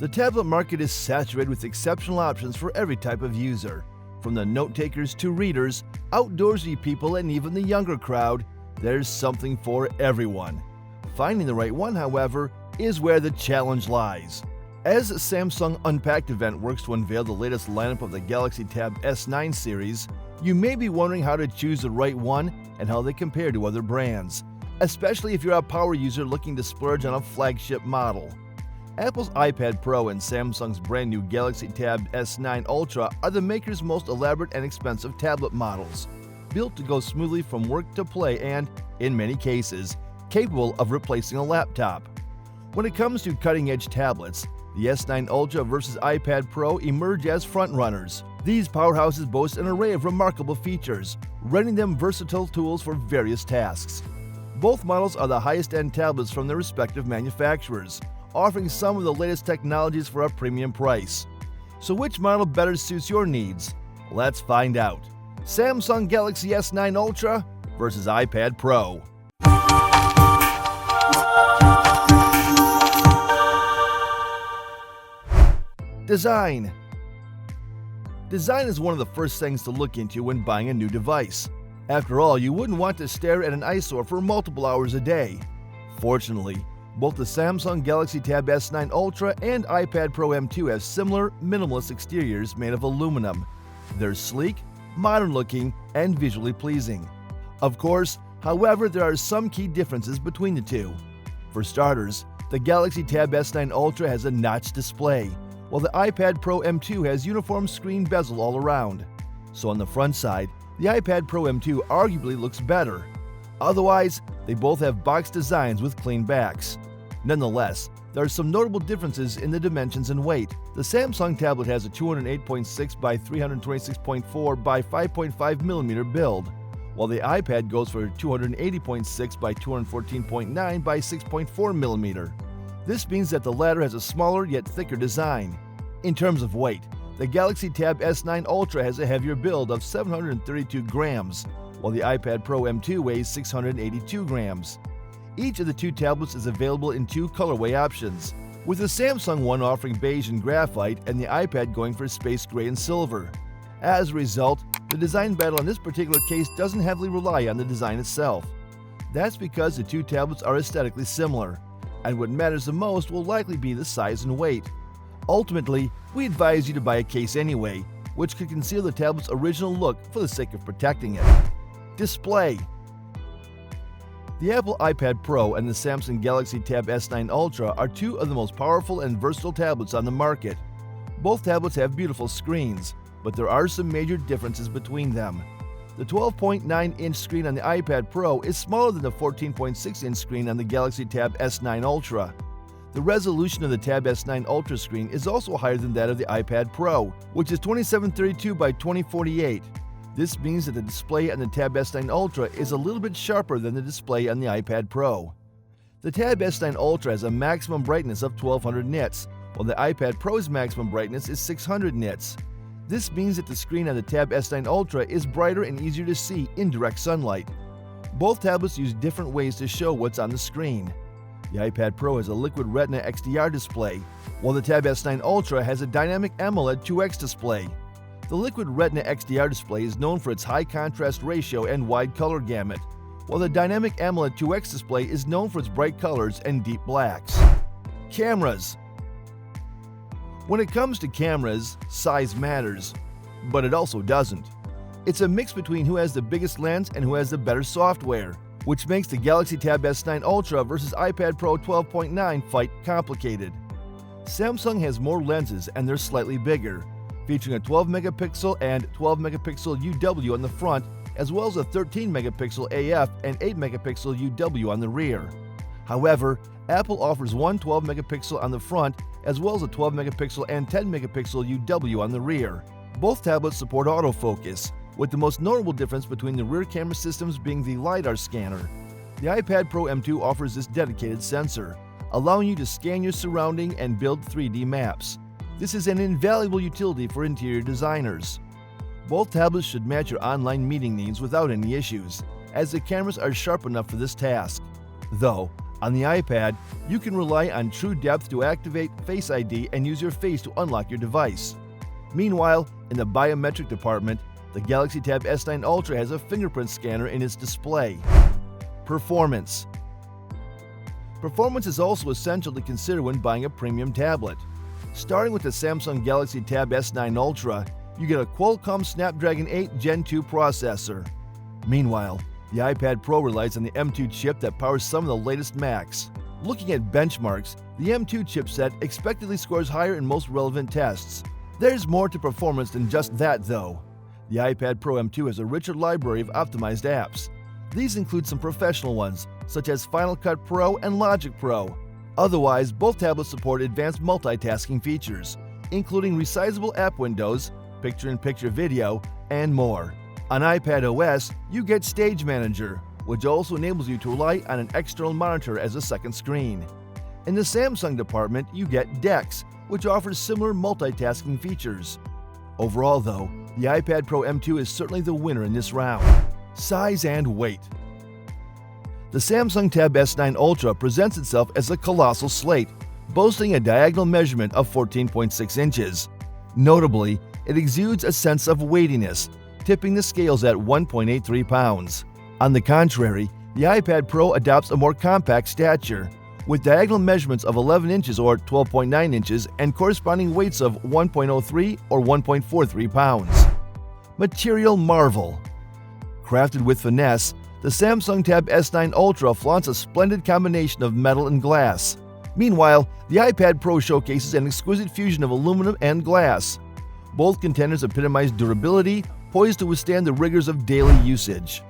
The tablet market is saturated with exceptional options for every type of user. From the note-takers to readers, outdoorsy people, and even the younger crowd, there's something for everyone. Finding the right one, however, is where the challenge lies. As Samsung Unpacked event works to unveil the latest lineup of the Galaxy Tab S9 series, you may be wondering how to choose the right one and how they compare to other brands, especially if you're a power user looking to splurge on a flagship model. Apple's iPad Pro and Samsung's brand new Galaxy Tab S9 Ultra are the maker's most elaborate and expensive tablet models, built to go smoothly from work to play and, in many cases, capable of replacing a laptop. When it comes to cutting-edge tablets, the S9 Ultra versus iPad Pro emerge as frontrunners. These powerhouses boast an array of remarkable features, rendering them versatile tools for various tasks. Both models are the highest-end tablets from their respective manufacturers, offering some of the latest technologies for a premium price. So which model better suits your needs? Let's find out. Samsung Galaxy S9 Ultra versus iPad Pro. Design. Design is one of the first things to look into when buying a new device. After all, you wouldn't want to stare at an eyesore for multiple hours a day. Fortunately, both the Samsung Galaxy Tab S9 Ultra and iPad Pro M2 have similar, minimalist exteriors made of aluminum. They're sleek, modern-looking, and visually pleasing. Of course, however, there are some key differences between the two. For starters, the Galaxy Tab S9 Ultra has a notched display, while the iPad Pro M2 has uniform screen bezel all around. So on the front side, the iPad Pro M2 arguably looks better. Otherwise, they both have box designs with clean backs. Nonetheless, there are some notable differences in the dimensions and weight. The Samsung tablet has a 208.6 by 326.4 by 5.5 mm build, while the iPad goes for 280.6 by 214.9 by 6.4 mm. This means that the latter has a smaller yet thicker design. In terms of weight, the Galaxy Tab S9 Ultra has a heavier build of 732 grams, while the iPad Pro M2 weighs 682 grams. Each of the two tablets is available in two colorway options, with the Samsung one offering beige and graphite and the iPad going for space gray and silver. As a result, the design battle in this particular case doesn't heavily rely on the design itself. That's because the two tablets are aesthetically similar, and what matters the most will likely be the size and weight. Ultimately, we advise you to buy a case anyway, which could conceal the tablet's original look for the sake of protecting it. Display. The Apple iPad Pro and the Samsung Galaxy Tab S9 Ultra are two of the most powerful and versatile tablets on the market. Both tablets have beautiful screens, but there are some major differences between them. The 12.9-inch screen on the iPad Pro is smaller than the 14.6-inch screen on the Galaxy Tab S9 Ultra. The resolution of the Tab S9 Ultra screen is also higher than that of the iPad Pro, which is 2732 by 2048. This means that the display on the Tab S9 Ultra is a little bit sharper than the display on the iPad Pro. The Tab S9 Ultra has a maximum brightness of 1200 nits, while the iPad Pro's maximum brightness is 600 nits. This means that the screen on the Tab S9 Ultra is brighter and easier to see in direct sunlight. Both tablets use different ways to show what's on the screen. The iPad Pro has a Liquid Retina XDR display, while the Tab S9 Ultra has a Dynamic AMOLED 2X display. The Liquid Retina XDR display is known for its high contrast ratio and wide color gamut, while the Dynamic AMOLED 2X display is known for its bright colors and deep blacks. Cameras. When it comes to cameras, size matters, but it also doesn't. It's a mix between who has the biggest lens and who has the better software, which makes the Galaxy Tab S9 Ultra versus iPad Pro 12.9 fight complicated. Samsung has more lenses and they're slightly bigger, featuring a 12-megapixel and 12-megapixel UW on the front, as well as a 13-megapixel AF and 8-megapixel UW on the rear. However, Apple offers one 12-megapixel on the front, as well as a 12-megapixel and 10-megapixel UW on the rear. Both tablets support autofocus, with the most notable difference between the rear camera systems being the LiDAR scanner. The iPad Pro M2 offers this dedicated sensor, allowing you to scan your surrounding and build 3D maps. This is an invaluable utility for interior designers. Both tablets should match your online meeting needs without any issues, as the cameras are sharp enough for this task. Though, On the iPad, you can rely on True Depth to activate Face ID and use your face to unlock your device. Meanwhile, in the biometric department, the Galaxy Tab S9 Ultra has a fingerprint scanner in its display. Performance. Performance is also essential to consider when buying a premium tablet. Starting with the Samsung Galaxy Tab S9 Ultra, you get a Qualcomm Snapdragon 8 Gen 2 processor. Meanwhile, the iPad Pro relies on the M2 chip that powers some of the latest Macs. Looking at benchmarks, the M2 chipset expectedly scores higher in most relevant tests. There's more to performance than just that, though. The iPad Pro M2 has a richer library of optimized apps. These include some professional ones, such as Final Cut Pro and Logic Pro. Otherwise, both tablets support advanced multitasking features, including resizable app windows, picture-in-picture video, and more. On iPad OS, you get Stage Manager, which also enables you to rely on an external monitor as a second screen. In the Samsung department, you get DeX, which offers similar multitasking features. Overall, though, the iPad Pro M2 is certainly the winner in this round. Size and weight. The Samsung Tab S9 Ultra presents itself as a colossal slate, boasting a diagonal measurement of 14.6 inches. Notably, it exudes a sense of weightiness, tipping the scales at 1.83 pounds. On the contrary, the iPad Pro adopts a more compact stature, with diagonal measurements of 11 inches or 12.9 inches and corresponding weights of 1.03 or 1.43 pounds. Material marvel. Crafted with finesse, the Samsung Tab S9 Ultra flaunts a splendid combination of metal and glass. Meanwhile, the iPad Pro showcases an exquisite fusion of aluminum and glass. Both contenders epitomize durability, poised to withstand the rigors of daily usage.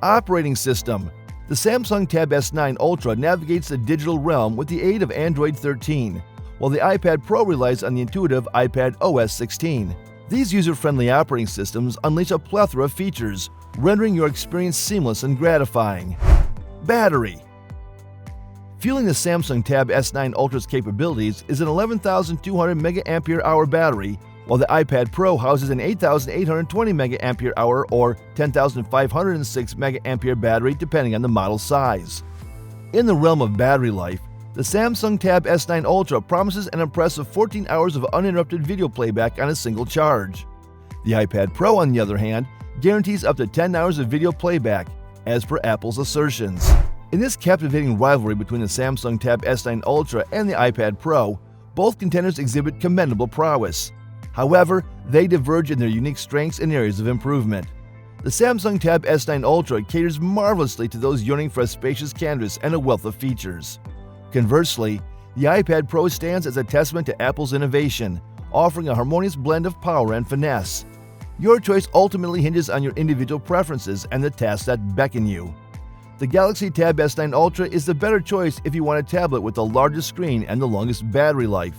Operating system. The Samsung Tab S9 Ultra navigates the digital realm with the aid of Android 13, while the iPad Pro relies on the intuitive iPad OS 16. These user-friendly operating systems unleash a plethora of features, rendering your experience seamless and gratifying. Battery. Fueling the Samsung Tab S9 Ultra's capabilities is an 11,200 mAh battery, while the iPad Pro houses an 8,820 mAh or 10,506 mAh battery depending on the model size. In the realm of battery life, the Samsung Tab S9 Ultra promises an impressive 14 hours of uninterrupted video playback on a single charge. The iPad Pro, on the other hand, guarantees up to 10 hours of video playback, as per Apple's assertions. In this captivating rivalry between the Samsung Tab S9 Ultra and the iPad Pro, both contenders exhibit commendable prowess. However, they diverge in their unique strengths and areas of improvement. The Samsung Tab S9 Ultra caters marvelously to those yearning for a spacious canvas and a wealth of features. Conversely, the iPad Pro stands as a testament to Apple's innovation, offering a harmonious blend of power and finesse. Your choice ultimately hinges on your individual preferences and the tasks that beckon you. The Galaxy Tab S9 Ultra is the better choice if you want a tablet with the largest screen and the longest battery life.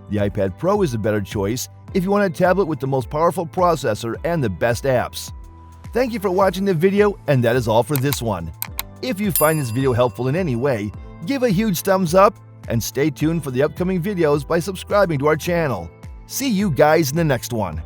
The iPad Pro is the better choice if you want a tablet with the most powerful processor and the best apps. Thank you for watching the video, and that is all for this one. If you find this video helpful in any way, give a huge thumbs up and stay tuned for the upcoming videos by subscribing to our channel. See you guys in the next one.